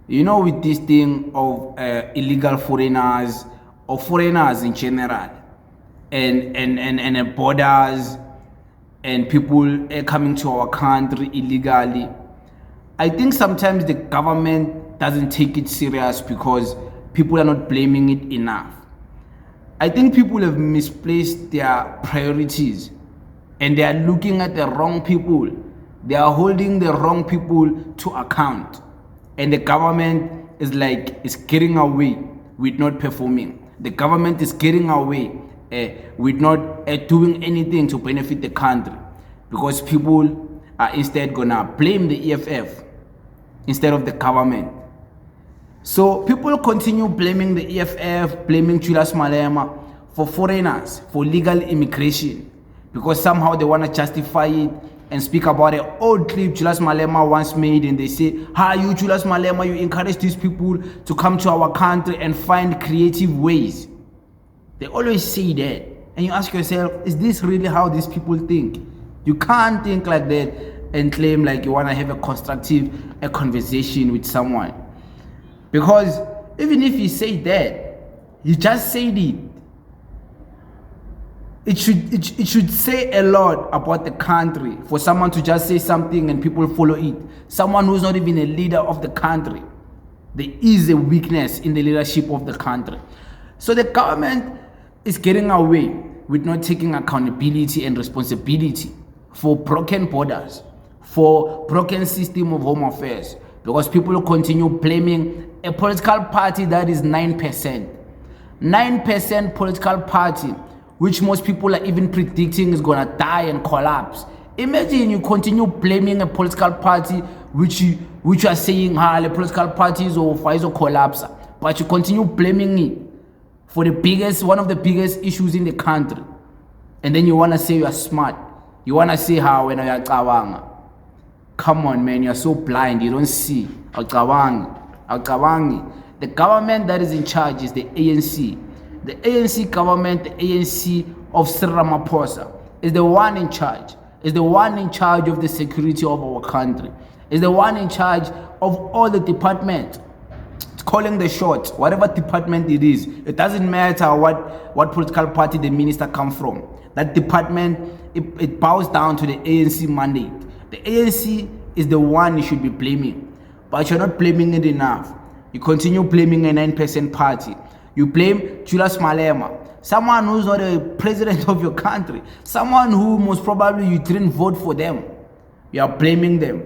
with this thing of illegal foreigners or foreigners in general, and borders and people coming to our country illegally, I think sometimes the government doesn't take it serious because people are not blaming it enough. I think people have misplaced their priorities and they are looking at the wrong people. They are holding the wrong people to account. And the government is getting away with not performing. The government is getting away with not doing anything to benefit the country, because people are instead gonna blame the EFF instead of the government. So people continue blaming the EFF, blaming Julius Malema for foreigners, for legal immigration, because somehow they want to justify it and speak about an old clip Julius Malema once made, and they say, "Hi, you Julius Malema, you encourage these people to come to our country and find creative ways." They always say that, and you ask yourself, is this really how these people think? You can't think like that and claim like you want to have a constructive conversation with someone, because even if you say that, you just said it. It should say a lot about the country for someone to just say something and people follow it. Someone who's not even a leader of the country. There is a weakness in the leadership of the country. So the government is getting away with not taking accountability and responsibility for broken borders, for broken system of home affairs, because people continue blaming a political party that is 9%. 9% political party, which most people are even predicting is gonna die and collapse. Imagine you continue blaming a political party which you are saying, the political parties or FISO collapse, but you continue blaming it for one of the biggest issues in the country. And then you wanna say you are smart. You wanna say how when you are cawanga. Come on, man, you're so blind, you don't see. Awcabangi. The government that is in charge is the ANC. The ANC government, the ANC of Cyril Ramaphosa, is the one in charge. Is the one in charge of the security of our country. Is the one in charge of all the departments. It's calling the shots, whatever department it is. It doesn't matter what political party the minister comes from. That department, it bows down to the ANC mandate. The ANC is the one you should be blaming. But you're not blaming it enough. You continue blaming a 9% party. You blame Julius Malema, someone who's not a president of your country, someone who most probably you didn't vote for them. You are blaming them.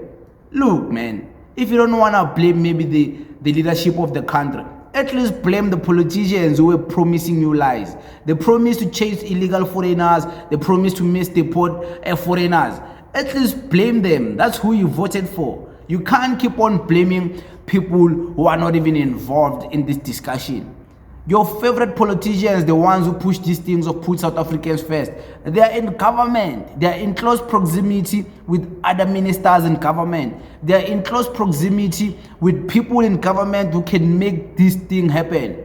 Look, man, if you don't want to blame maybe the leadership of the country, at least blame the politicians who were promising you lies. They promised to chase illegal foreigners. They promised to misdeport foreigners. At least blame them. That's who you voted for. You can't keep on blaming people who are not even involved in this discussion. Your favorite politicians, the ones who push these things or put South Africans first, they are in government. They are in close proximity with other ministers in government. They are in close proximity with people in government who can make this thing happen.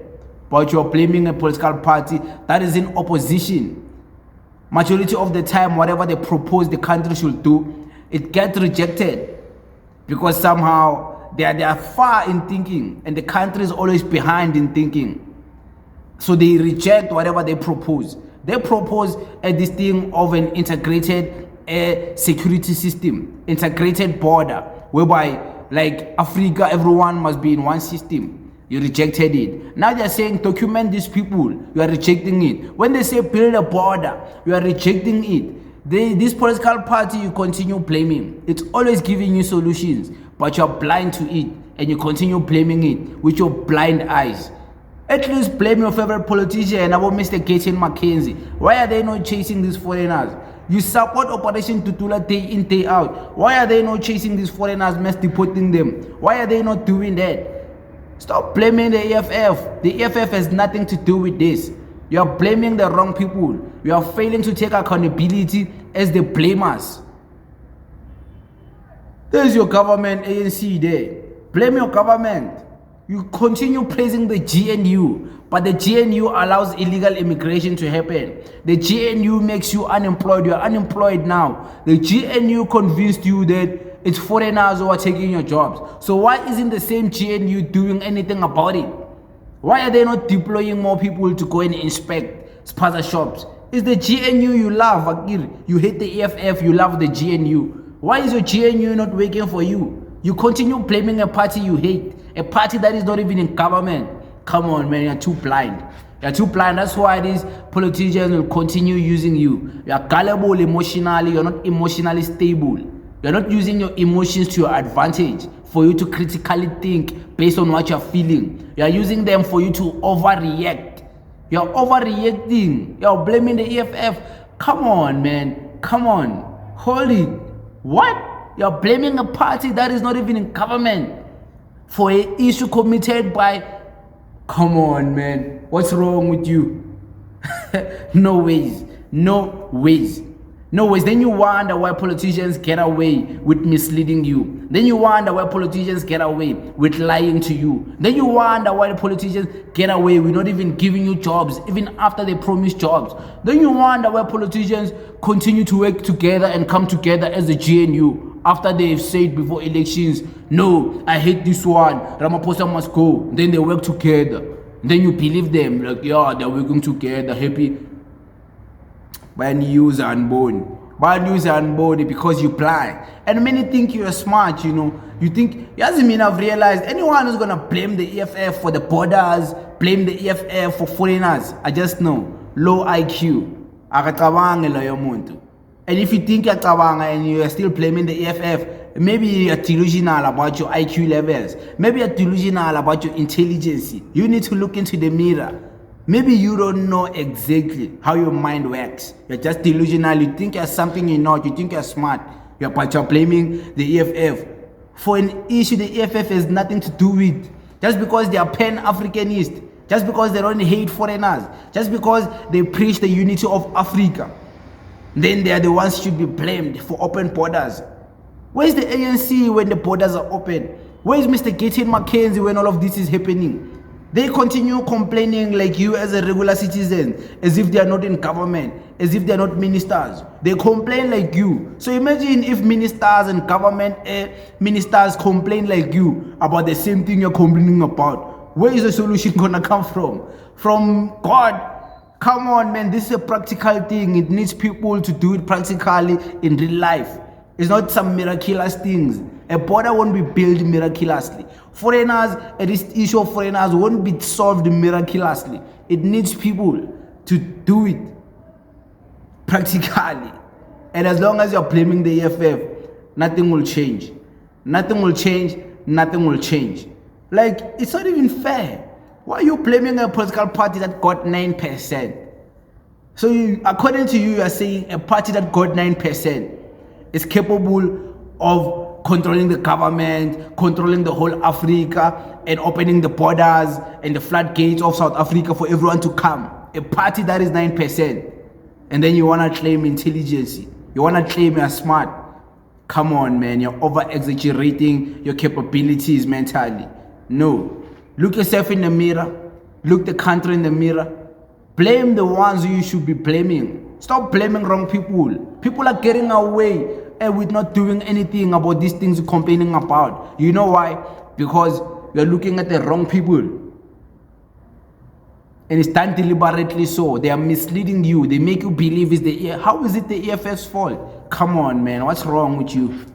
But you're blaming a political party that is in opposition. Majority of the time, whatever they propose the country should do, it gets rejected. Because somehow they are far in thinking and the country is always behind in thinking. So they reject whatever they propose. They propose this thing of an integrated security system, integrated border, whereby like Africa, everyone must be in one system. You rejected it. Now they're saying document these people. You are rejecting it. When they say build a border, you are rejecting it. This political party you continue blaming. It's always giving you solutions, but you're blind to it and you continue blaming it with your blind eyes. At least blame your favorite politician about Mr. Gaten Mackenzie. Why are they not chasing these foreigners? You support Operation Tutula day in, day out. Why are they not chasing these foreigners, mass deporting them? Why are they not doing that? Stop blaming the EFF. The EFF has nothing to do with this. You are blaming the wrong people. You are failing to take accountability as the blamers. There's your government, ANC there. Blame your government. You continue praising the GNU, but the GNU allows illegal immigration to happen. The GNU makes you unemployed. You're unemployed now. The GNU convinced you that it's foreigners who are taking your jobs. So why isn't the same GNU doing anything about it? Why are they not deploying more people to go and inspect spaza shops? It's the GNU you love, Akir. You hate the EFF, you love the GNU. Why is your GNU not working for you? You continue blaming a party you hate, a party that is not even in government. Come on, man, you're too blind. You're too blind. That's why these politicians will continue using you. You're gullible emotionally. You're not emotionally stable. You're not using your emotions to your advantage for you to critically think based on what you're feeling. You're using them for you to overreact. You're overreacting. You're blaming the EFF. Come on, man. Come on. Hold it. What? You're blaming a party that is not even in government for an issue committed by... Come on, man. What's wrong with you? No ways. No ways. No ways. Then you wonder why politicians get away with misleading you. Then you wonder why politicians get away with lying to you. Then you wonder why the politicians get away with not even giving you jobs, even after they promise jobs. Then you wonder why politicians continue to work together and come together as the GNU after they've said before elections, no, I hate this one, Ramaphosa must go. Then they work together. Then you believe them, like, yeah, they're working together, happy. Bad news unborn. Bad news unborn because you blind. And many think you're smart, you know. You think, it doesn't mean I've realized anyone who's going to blame the EFF for the borders, blame the EFF for foreigners, I just know, low IQ. And if you think you're tabanga and you are still blaming the EFF, maybe you're delusional about your IQ levels. Maybe you're delusional about your intelligence. You need to look into the mirror. Maybe you don't know exactly how your mind works. You're just delusional. You think you're something you're not. You think you're smart. But you're blaming the EFF for an issue the EFF has nothing to do with. Just because they are pan-Africanist. Just because they don't hate foreigners. Just because they preach the unity of Africa. Then they are the ones should be blamed for open borders. Where's the ANC when the borders are open? Where's Mr. Gaten Mackenzie when all of this is happening? They continue complaining like you as a regular citizen, as if they are not in government, as if they are not ministers. They complain like you. So imagine if ministers and government ministers complain like you about the same thing you're complaining about. Where is the solution gonna come from? From God? Come on, man, this is a practical thing. It needs people to do it practically in real life. It's not some miraculous things. A border won't be built miraculously. Foreigners, this issue of foreigners won't be solved miraculously. It needs people to do it practically. And as long as you're blaming the EFF, nothing will change. Nothing will change. Nothing will change. Like, it's not even fair. Why are you blaming a political party that got 9%? So you, according to you, are saying a party that got 9% is capable of controlling the government, controlling the whole Africa, and opening the borders and the floodgates of South Africa for everyone to come. A party that is 9%. And then you want to claim intelligence. You want to claim you're smart. Come on, man. You're over-exaggerating your capabilities mentally. No. Look yourself in the mirror. Look the country in the mirror. Blame the ones who you should be blaming. Stop blaming wrong people. People are getting away with not doing anything about these things you're complaining about. You know why? Because you're looking at the wrong people. And it's done deliberately so. They are misleading you. They make you believe it's the... How is it the EFF's fault? Come on, man. What's wrong with you?